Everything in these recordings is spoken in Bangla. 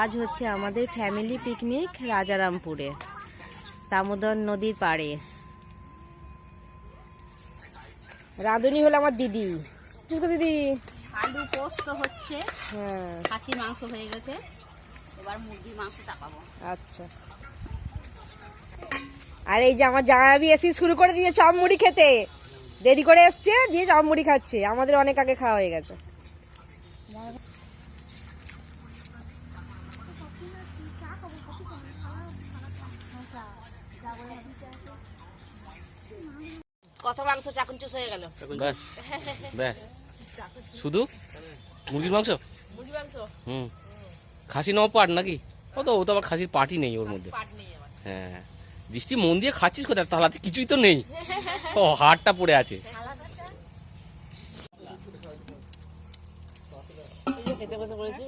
আজ হচ্ছে আমাদের ফ্যামিলি পিকনিক রাজারামপুরে, দামোদর নদীর পাড়ে। রাঁধুনি হলো আমার দিদি। দিদি আলু পোস্ত হচ্ছে, হ্যাঁ, খাসির মাংস হয়ে গেছে, এবার মুরগির মাংস চাপাবো। আচ্ছা। আর এই যে আমার জামাই এসে শুরু করে দিয়ে চপ মুড়ি খেতে, দেরি করে এসছে, দিয়ে চপ মুড়ি খাচ্ছে। আমাদের অনেক আগে খাওয়া হয়ে গেছে। কত মাংস চাকুন চুষ হয়ে গেল। ব্যাস ব্যাস, শুধু মুরগির মাংস। মুরগি মাংস খাসি নাও পাট নাকি? ও তো আবার খাসির পাটি নেই ওর মধ্যে। পাট নেই আমার। হ্যাঁ, দৃষ্টি মন দিয়ে খাচ্ছিস কোথায়? তাহলে কিছুই তো নেই। ও হাড়টা পড়ে আছে। খেতে বসে পড়েছি,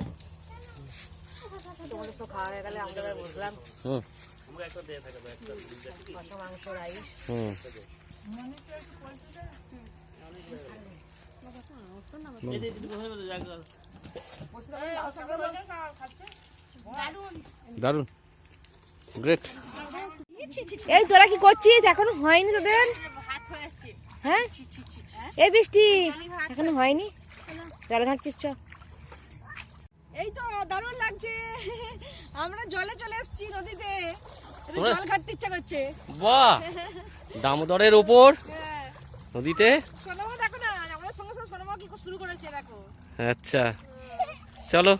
তোমাদের সব খাওয়া হয়ে গেলে আমরা এবার বসলাম। কত মাংস, রাইস। দারুন, গ্রেট। এই তোরা কি করছিস? এখনো হয়নি তোদের? হ্যাঁ, এই বৃষ্টি এখনো হয়নি, জল ঘাটছিস? চ। এই তো দারুণ লাগছে, আমরা জলে চলে এসেছি নদীতে, জল ঘাটতে ইচ্ছা করছে। বাহ, দামোদরের ওপর নদীতে। সোনামা দেখো না, আমাদের সঙ্গে সঙ্গে সোনামা কি শুরু করেছে দেখো। আচ্ছা, চলো।